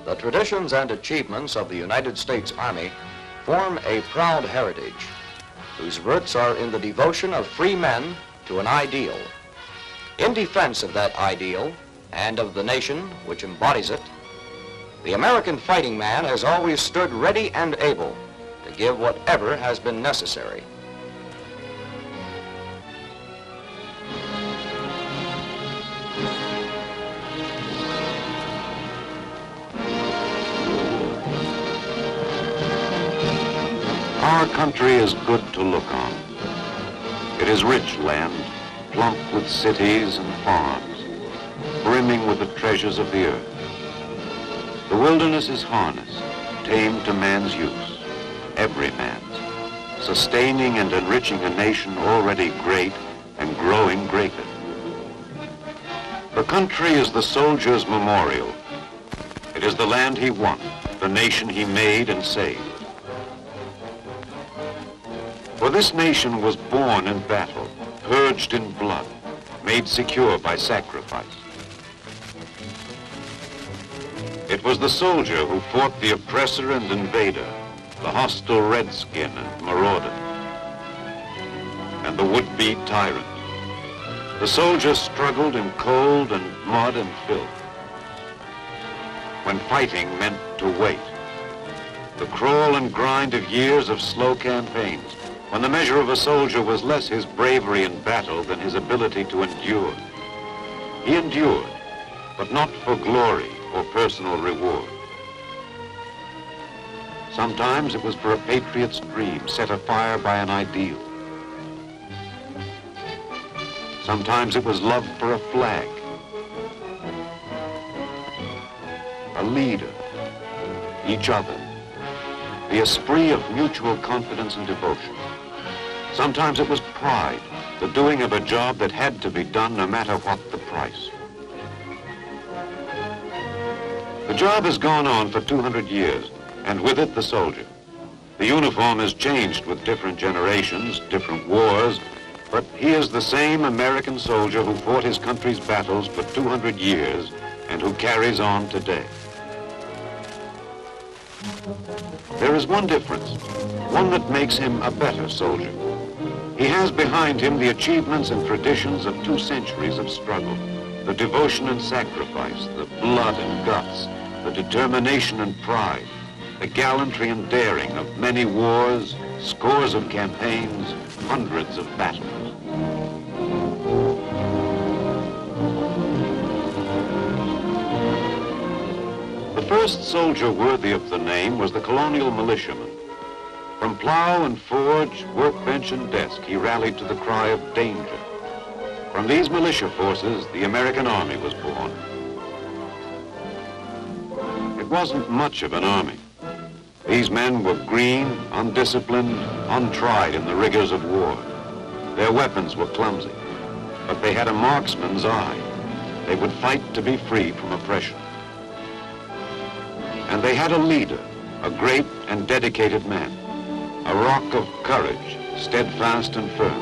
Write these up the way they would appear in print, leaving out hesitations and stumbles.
The traditions and achievements of the United States Army form a proud heritage whose roots are in the devotion of free men to an ideal. In defense of that ideal and of the nation which embodies it, the American fighting man has always stood ready and able to give whatever has been necessary. Our country is good to look on. It is rich land, plump with cities and farms, brimming with the treasures of the earth. The wilderness is harnessed, tamed to man's use, every man's, sustaining and enriching a nation already great and growing greater. The country is the soldier's memorial. It is the land he won, the nation he made and saved. For this nation was born in battle, purged in blood, made secure by sacrifice. It was the soldier who fought the oppressor and invader, the hostile redskin and marauder, and the would-be tyrant. The soldier struggled in cold and mud and filth, when fighting meant to wait. The crawl and grind of years of slow campaigns, when the measure of a soldier was less his bravery in battle than his ability to endure. He endured, but not for glory or personal reward. Sometimes it was for a patriot's dream set afire by an ideal. Sometimes it was love for a flag, a leader, each other, the esprit of mutual confidence and devotion. Sometimes it was pride, the doing of a job that had to be done no matter what the price. The job has gone on for 200 years, and with it the soldier. The uniform has changed with different generations, different wars, but he is the same American soldier who fought his country's battles for 200 years and who carries on today. There is one difference, one that makes him a better soldier. He has behind him the achievements and traditions of 2 centuries of struggle, the devotion and sacrifice, the blood and guts, the determination and pride, the gallantry and daring of many wars, scores of campaigns, hundreds of battles. The first soldier worthy of the name was the colonial militiaman. From plow and forge, workbench and desk, he rallied to the cry of danger. From these militia forces, the American Army was born. It wasn't much of an army. These men were green, undisciplined, untried in the rigors of war. Their weapons were clumsy, but they had a marksman's eye. They would fight to be free from oppression. And they had a leader, a great and dedicated man. A rock of courage, steadfast and firm.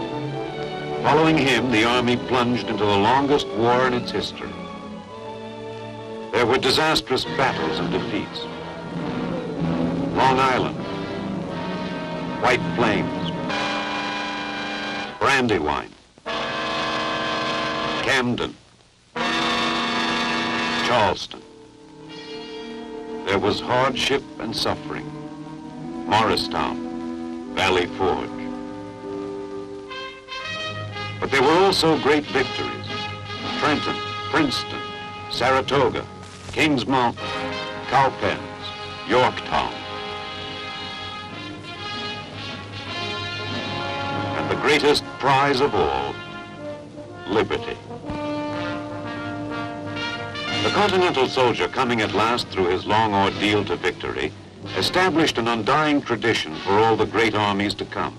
Following him, the Army plunged into the longest war in its history. There were disastrous battles and defeats. Long Island, White Plains, Brandywine, Camden, Charleston. There was hardship and suffering. Morristown, Valley Forge. But there were also great victories. Trenton, Princeton, Saratoga, Kings Mountain, Cowpens, Yorktown. And the greatest prize of all, liberty. The Continental soldier, coming at last through his long ordeal to victory, established an undying tradition for all the great armies to come.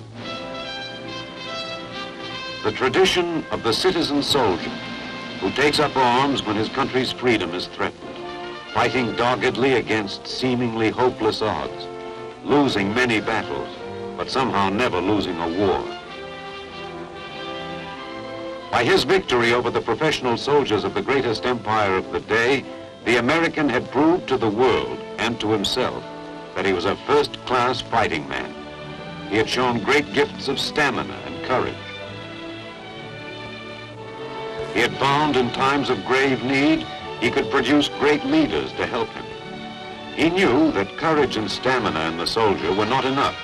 The tradition of the citizen soldier who takes up arms when his country's freedom is threatened, fighting doggedly against seemingly hopeless odds, losing many battles, but somehow never losing a war. By his victory over the professional soldiers of the greatest empire of the day, the American had proved to the world and to himself that he was a first-class fighting man. He had shown great gifts of stamina and courage. He had found in times of grave need, he could produce great leaders to help him. He knew that courage and stamina in the soldier were not enough,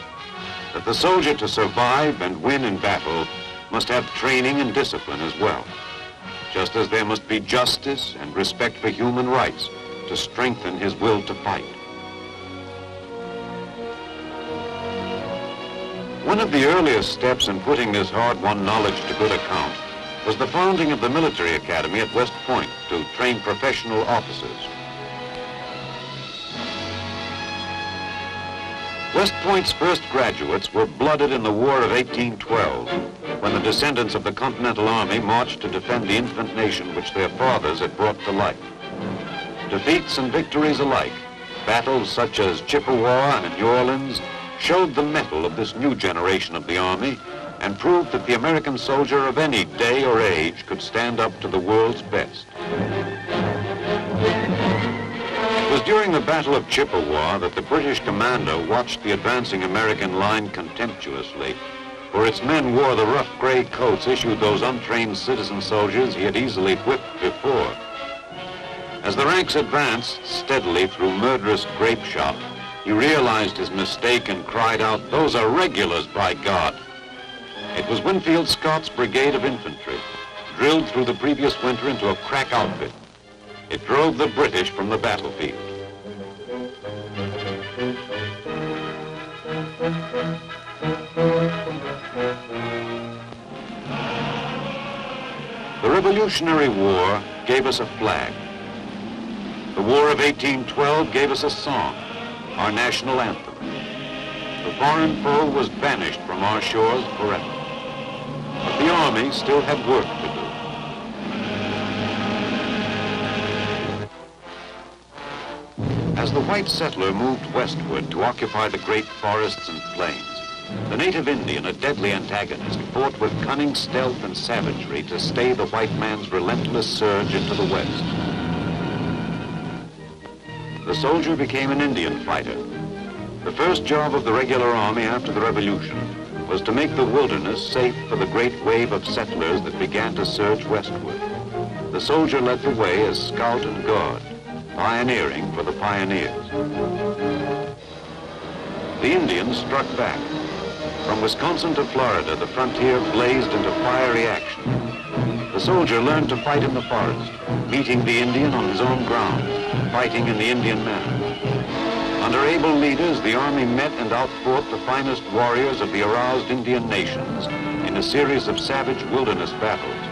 that the soldier to survive and win in battle must have training and discipline as well, just as there must be justice and respect for human rights to strengthen his will to fight. One of the earliest steps in putting this hard-won knowledge to good account was the founding of the military academy at West Point to train professional officers. West Point's first graduates were blooded in the War of 1812, when the descendants of the Continental Army marched to defend the infant nation which their fathers had brought to life. Defeats and victories alike, battles such as Chippewa and New Orleans, showed the mettle of this new generation of the Army and proved that the American soldier of any day or age could stand up to the world's best. It was during the Battle of Chippewa that the British commander watched the advancing American line contemptuously, for its men wore the rough gray coats issued those untrained citizen soldiers he had easily whipped before. As the ranks advanced steadily through murderous grape shot, he realized his mistake and cried out, "Those are regulars, by God!" It was Winfield Scott's brigade of infantry, drilled through the previous winter into a crack outfit. It drove the British from the battlefield. The Revolutionary War gave us a flag. The War of 1812 gave us a song, our national anthem. The foreign foe was banished from our shores forever. But the Army still had work to do. As the white settler moved westward to occupy the great forests and plains, the native Indian, a deadly antagonist, fought with cunning stealth and savagery to stay the white man's relentless surge into the west. The soldier became an Indian fighter. The first job of the regular army after the Revolution was to make the wilderness safe for the great wave of settlers that began to surge westward. The soldier led the way as scout and guard, pioneering for the pioneers. The Indians struck back. From Wisconsin to Florida, the frontier blazed into fiery action. The soldier learned to fight in the forest, meeting the Indian on his own ground, fighting in the Indian manner. Under able leaders, the Army met and outfought the finest warriors of the aroused Indian nations in a series of savage wilderness battles.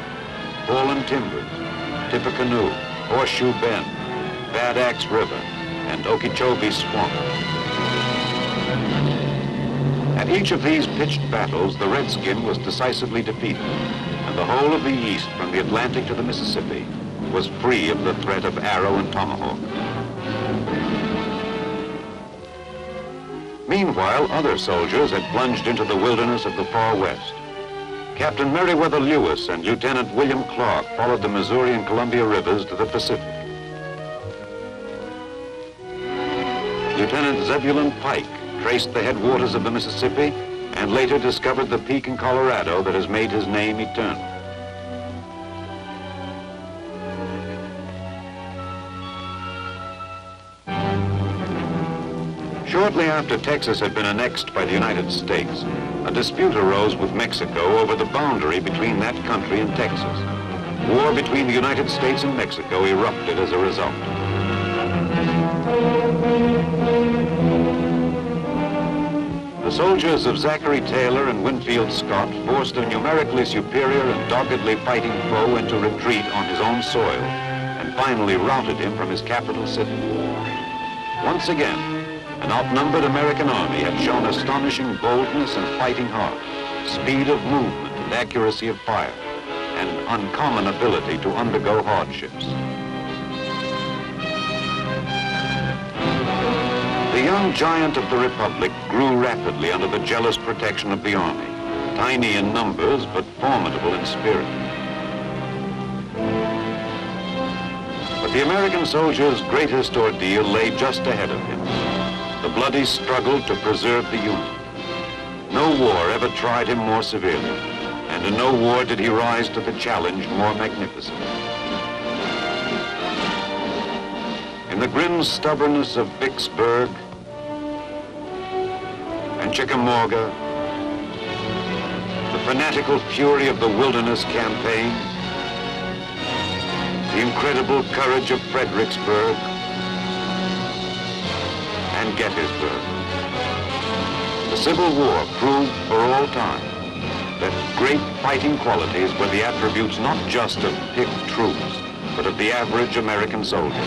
Fallen Timbers, Tippecanoe, Horseshoe Bend, Bad Axe River, and Okeechobee Swamp. At each of these pitched battles, the redskin was decisively defeated, and the whole of the East, from the Atlantic to the Mississippi, was free of the threat of arrow and tomahawk. Meanwhile, other soldiers had plunged into the wilderness of the far west. Captain Meriwether Lewis and Lieutenant William Clark followed the Missouri and Columbia rivers to the Pacific. Lieutenant Zebulon Pike traced the headwaters of the Mississippi and later discovered the peak in Colorado that has made his name eternal. Shortly after Texas had been annexed by the United States, a dispute arose with Mexico over the boundary between that country and Texas. War between the United States and Mexico erupted as a result. The soldiers of Zachary Taylor and Winfield Scott forced a numerically superior and doggedly fighting foe into retreat on his own soil and finally routed him from his capital city. Once again, an outnumbered American army had shown astonishing boldness and fighting heart, speed of movement and accuracy of fire, and uncommon ability to undergo hardships. The young giant of the Republic grew rapidly under the jealous protection of the Army, tiny in numbers but formidable in spirit. But the American soldier's greatest ordeal lay just ahead of him, the bloody struggle to preserve the Union. No war ever tried him more severely, and in no war did he rise to the challenge more magnificently. In the grim stubbornness of Vicksburg and Chickamauga, the fanatical fury of the Wilderness Campaign, the incredible courage of Fredericksburg and Gettysburg, the Civil War proved for all time that great fighting qualities were the attributes not just of picked troops, but of the average American soldier.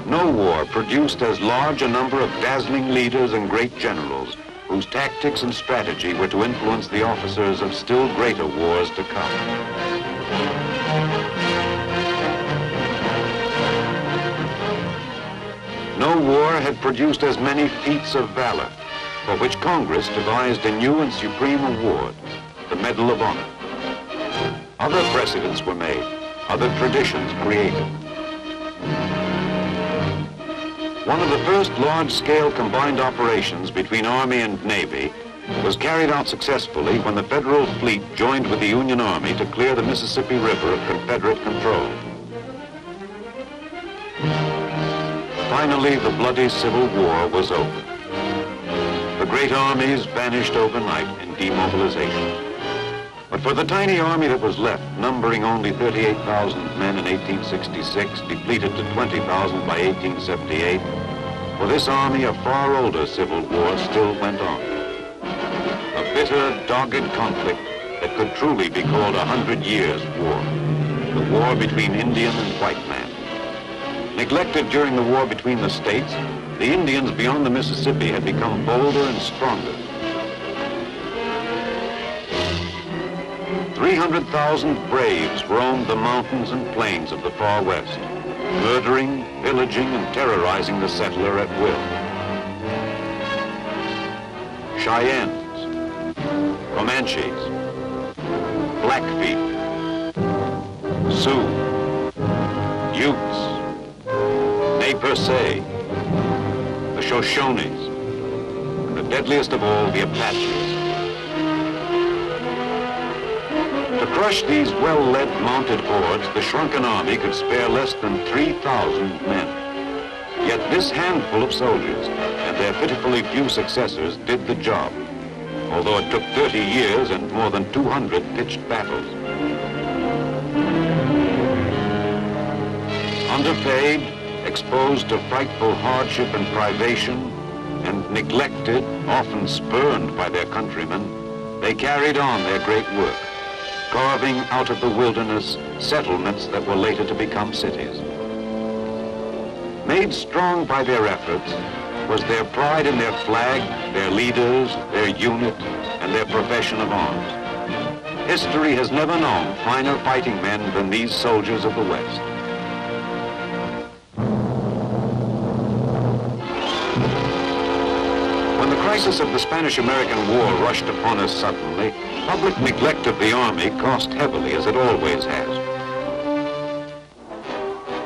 No war produced as large a number of dazzling leaders and great generals whose tactics and strategy were to influence the officers of still greater wars to come. No war had produced as many feats of valor, for which Congress devised a new and supreme award, the Medal of Honor. Other precedents were made, other traditions created. One of the first large-scale combined operations between Army and Navy was carried out successfully when the Federal fleet joined with the Union Army to clear the Mississippi River of Confederate control. Finally, the bloody Civil War was over. The great armies vanished overnight in demobilization. But for the tiny army that was left, numbering only 38,000 men in 1866, depleted to 20,000 by 1878, for this army a far older Civil War still went on. A bitter, dogged conflict that could truly be called 100 years' war. The war between Indian and white man. Neglected during the war between the states, the Indians beyond the Mississippi had become bolder and stronger. 300,000 braves roamed the mountains and plains of the far west, murdering, pillaging, and terrorizing the settler at will. Cheyennes, Comanches, Blackfeet, Sioux, Utes, Nez Perce, the Shoshones, and the deadliest of all, the Apaches. To crush these well-led mounted hordes, the shrunken army could spare less than 3,000 men. Yet this handful of soldiers and their pitifully few successors did the job, although it took 30 years and more than 200 pitched battles. Underpaid, exposed to frightful hardship and privation, and neglected, often spurned by their countrymen, they carried on their great work, carving out of the wilderness settlements that were later to become cities. Made strong by their efforts was their pride in their flag, their leaders, their unit, and their profession of arms. History has never known finer fighting men than these soldiers of the West. When the crisis of the Spanish-American War rushed upon us suddenly, public neglect of the Army cost heavily, as it always has.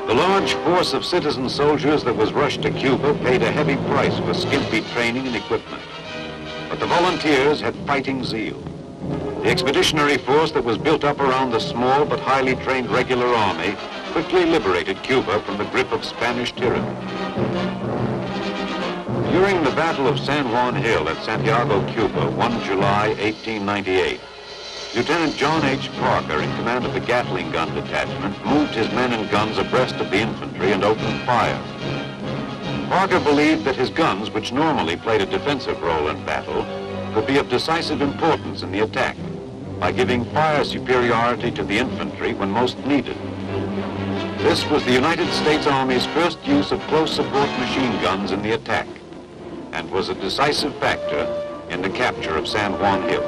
The large force of citizen soldiers that was rushed to Cuba paid a heavy price for skimpy training and equipment. But the volunteers had fighting zeal. The expeditionary force that was built up around the small but highly trained regular army quickly liberated Cuba from the grip of Spanish tyranny. During the Battle of San Juan Hill at Santiago, Cuba, 1 July 1898, Lieutenant John H. Parker, in command of the Gatling gun detachment, moved his men and guns abreast of the infantry and opened fire. Parker believed that his guns, which normally played a defensive role in battle, could be of decisive importance in the attack by giving fire superiority to the infantry when most needed. This was the United States Army's first use of close support machine guns in the attack, and was a decisive factor in the capture of San Juan Hill.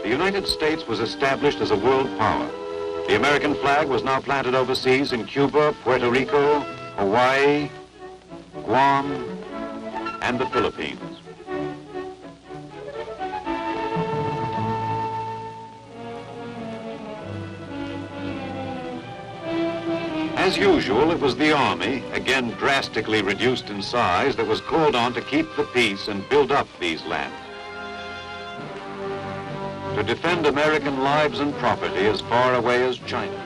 The United States was established as a world power. The American flag was now planted overseas in Cuba, Puerto Rico, Hawaii, Guam, and the Philippines. As usual, it was the Army, again drastically reduced in size, that was called on to keep the peace and build up these lands, to defend American lives and property as far away as China.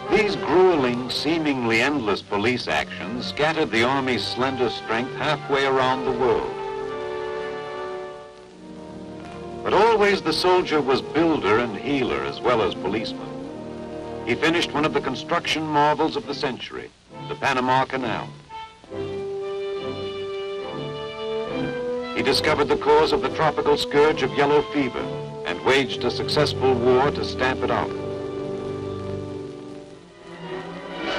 These grueling, seemingly endless police actions scattered the Army's slender strength halfway around the world. But always the soldier was builder and healer as well as policeman. He finished one of the construction marvels of the century, the Panama Canal. He discovered the cause of the tropical scourge of yellow fever and waged a successful war to stamp it out.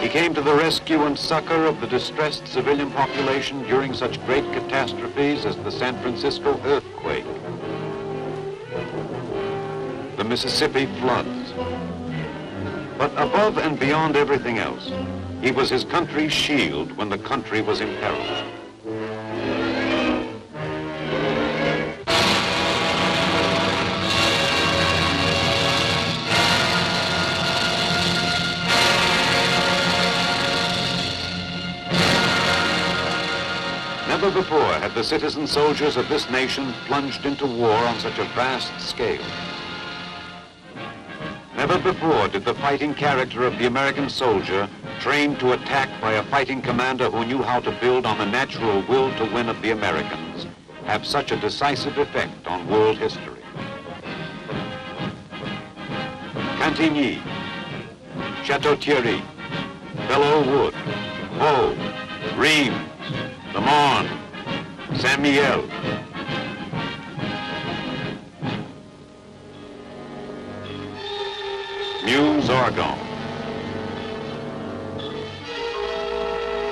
He came to the rescue and succor of the distressed civilian population during such great catastrophes as the San Francisco earthquake, the Mississippi floods. But above and beyond everything else, he was his country's shield when the country was in peril. Never before had the citizen soldiers of this nation plunged into war on such a vast scale. Never before did the fighting character of the American soldier, trained to attack by a fighting commander who knew how to build on the natural will to win of the Americans, have such a decisive effect on world history. Cantigny, Chateau-Thierry, Belleau-Wood, Vaux, Rheims, Le Mans, Saint-Mihiel. Meuse-Argonne.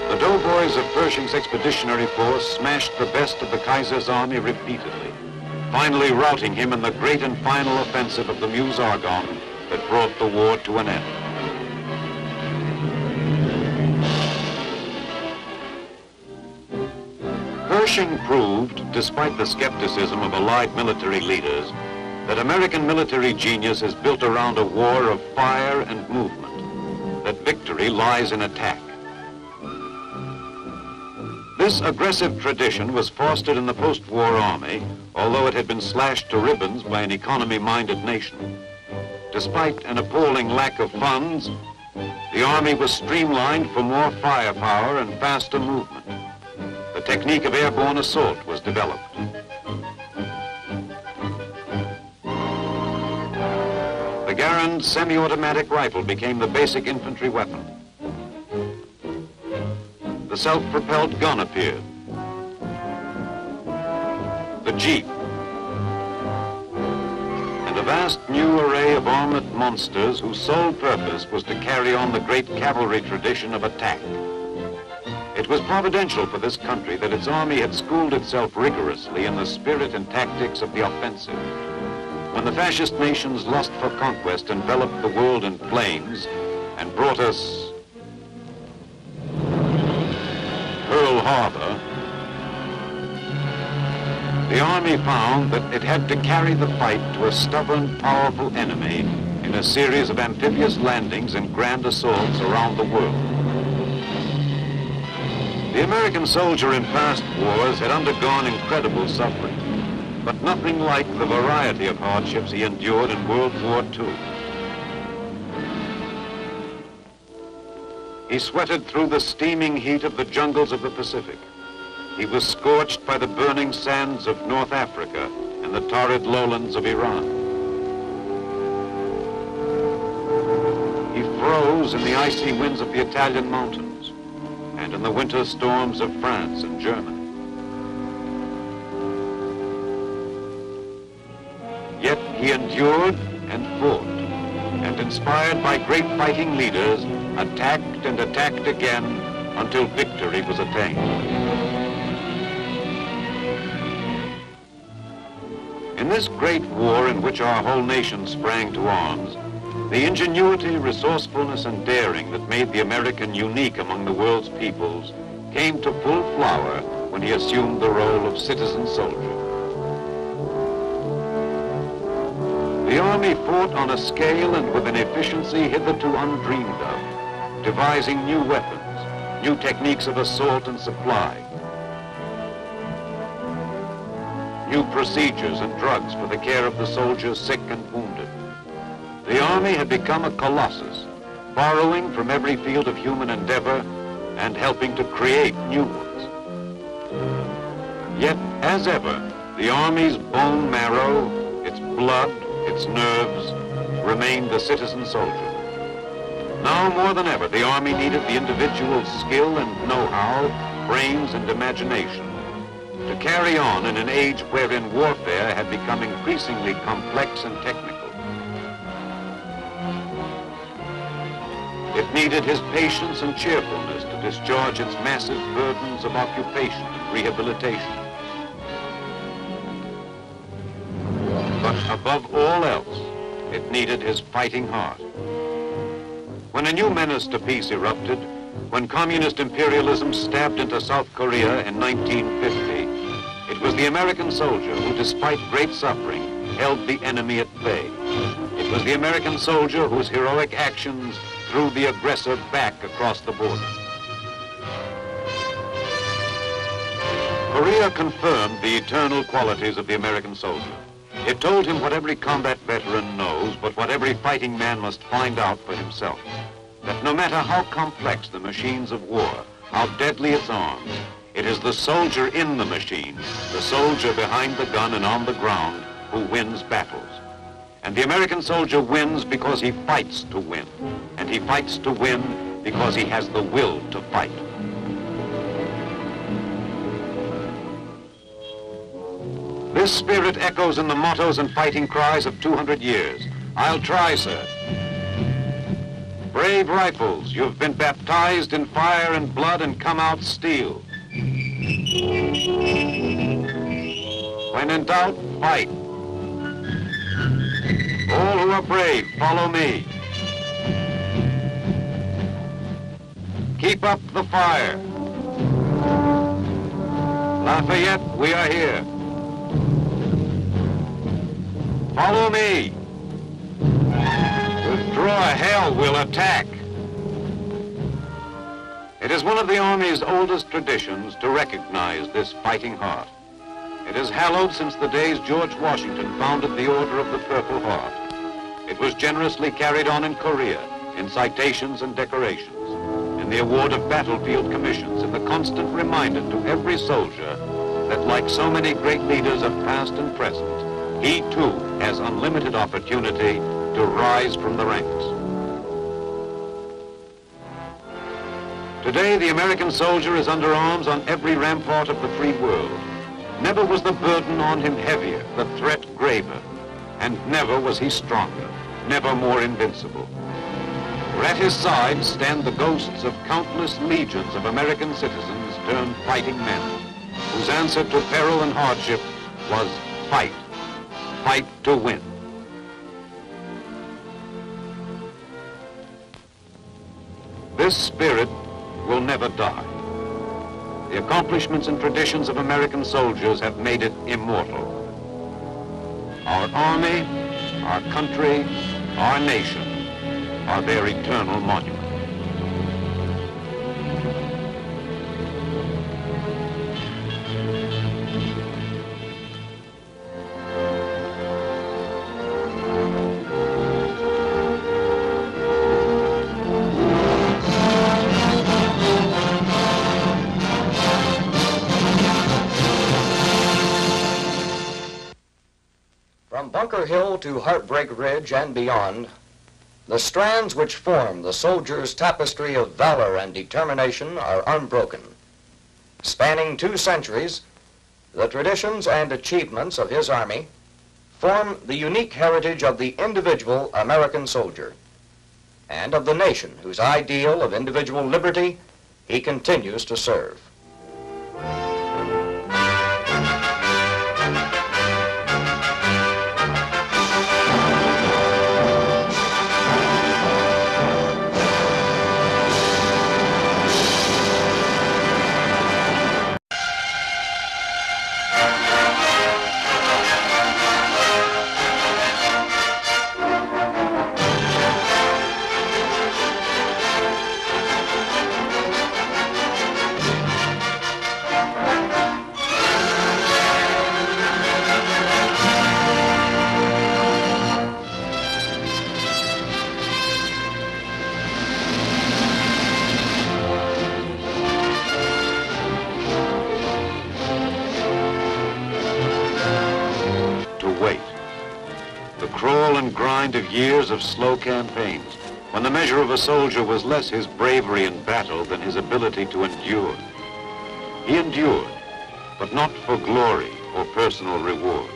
The doughboys of Pershing's expeditionary force smashed the best of the Kaiser's army repeatedly, finally routing him in the great and final offensive of the Meuse-Argonne that brought the war to an end. Pershing proved, despite the skepticism of allied military leaders, that American military genius is built around a war of fire and movement, that victory lies in attack. This aggressive tradition was fostered in the post-war army, although it had been slashed to ribbons by an economy-minded nation. Despite an appalling lack of funds, the army was streamlined for more firepower and faster movement. The technique of airborne assault was developed. The Garand semi-automatic rifle became the basic infantry weapon. The self-propelled gun appeared. The Jeep. And a vast new array of armored monsters whose sole purpose was to carry on the great cavalry tradition of attack. It was providential for this country that its army had schooled itself rigorously in the spirit and tactics of the offensive. When the fascist nations lust for conquest enveloped the world in flames and brought us Pearl Harbor, the army found that it had to carry the fight to a stubborn, powerful enemy in a series of amphibious landings and grand assaults around the world. The American soldier in past wars had undergone incredible suffering, but nothing like the variety of hardships he endured in World War II. He sweated through the steaming heat of the jungles of the Pacific. He was scorched by the burning sands of North Africa and the torrid lowlands of Iran. He froze in the icy winds of the Italian mountains and in the winter storms of France and Germany. Yet he endured and fought, and inspired by great fighting leaders, attacked and attacked again until victory was attained. In this great war in which our whole nation sprang to arms, The ingenuity, resourcefulness, and daring that made the American unique among the world's peoples came to full flower when he assumed the role of citizen soldier. The Army fought on a scale and with an efficiency hitherto undreamed of, devising new weapons, new techniques of assault and supply, new procedures and drugs for the care of the soldiers sick and wounded. The Army had become a colossus, borrowing from every field of human endeavor and helping to create new ones. Yet, as ever, the Army's bone marrow, its blood, its nerves, remained the citizen soldier. Now more than ever, the Army needed the individual's skill and know-how, brains and imagination to carry on in an age wherein warfare had become increasingly complex and technical. It needed his patience and cheerfulness to discharge its massive burdens of occupation and rehabilitation. But above all else, it needed his fighting heart. When a new menace to peace erupted, when communist imperialism stabbed into South Korea in 1950, it was the American soldier who, despite great suffering, held the enemy at bay. It was the American soldier whose heroic actions threw the aggressor back across the border. Korea confirmed the eternal qualities of the American soldier. It told him what every combat veteran knows, but what every fighting man must find out for himself. That no matter how complex the machines of war, how deadly its arms, it is the soldier in the machine, the soldier behind the gun and on the ground, who wins battles. And the American soldier wins because he fights to win. And he fights to win because he has the will to fight. This spirit echoes in the mottos and fighting cries of 200 years. I'll try, sir. Brave rifles, you've been baptized in fire and blood and come out steel. When in doubt, fight. All who are brave, follow me. Keep up the fire. Lafayette, we are here. Follow me. Withdraw, hell, we'll attack. It is one of the Army's oldest traditions to recognize this fighting heart. It is hallowed since the days George Washington founded the Order of the Purple Heart. It was generously carried on in Korea, in citations and decorations, in the award of battlefield commissions, in the constant reminder to every soldier that, like so many great leaders of past and present, he too has unlimited opportunity to rise from the ranks. Today, the American soldier is under arms on every rampart of the free world. Never was the burden on him heavier, the threat graver, and never was he stronger, never more invincible. For at his side stand the ghosts of countless legions of American citizens turned fighting men, whose answer to peril and hardship was fight, fight to win. This spirit will never die. The accomplishments and traditions of American soldiers have made it immortal. Our Army, our country, our nation are their eternal monument. From Bunker Hill to Heartbreak Ridge and beyond, the strands which form the soldier's tapestry of valor and determination are unbroken. Spanning 2 centuries, the traditions and achievements of his Army form the unique heritage of the individual American soldier and of the nation whose ideal of individual liberty he continues to serve. kind of years of slow campaigns, when the measure of a soldier was less his bravery in battle than his ability to endure. He endured, but not for glory or personal reward.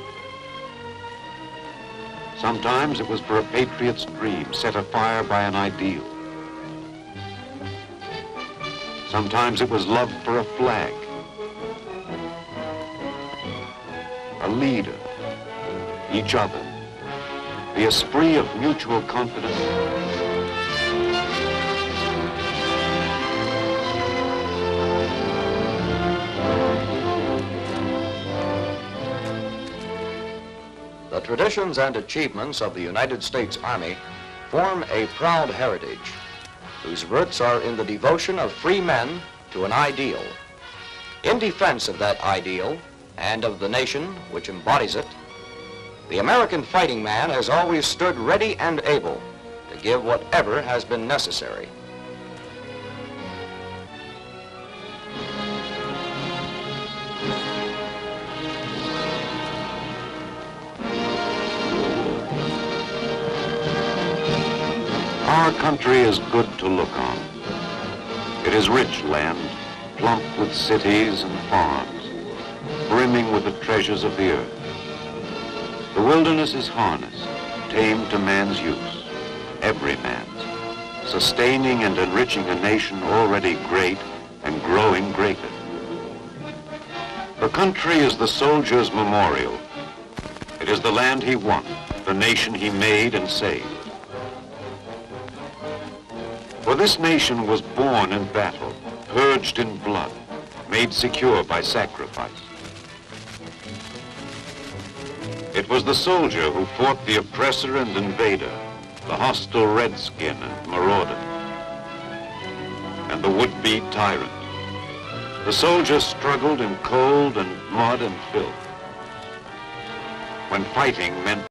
Sometimes it was for a patriot's dream set afire by an ideal. Sometimes it was love for a flag, a leader, each other, the esprit of mutual confidence. The traditions and achievements of the United States Army form a proud heritage whose roots are in the devotion of free men to an ideal. In defense of that ideal and of the nation which embodies it, the American fighting man has always stood ready and able to give whatever has been necessary. Our country is good to look on. It is rich land, plump with cities and farms, brimming with the treasures of the earth. The wilderness is harnessed, tamed to man's use, every man's, sustaining and enriching a nation already great and growing greater. The country is the soldier's memorial. It is the land he won, the nation he made and saved. For this nation was born in battle, purged in blood, made secure by sacrifice. It was the soldier who fought the oppressor and invader, the hostile redskin and marauder, and the would-be tyrant. The soldier struggled in cold and mud and filth, when fighting meant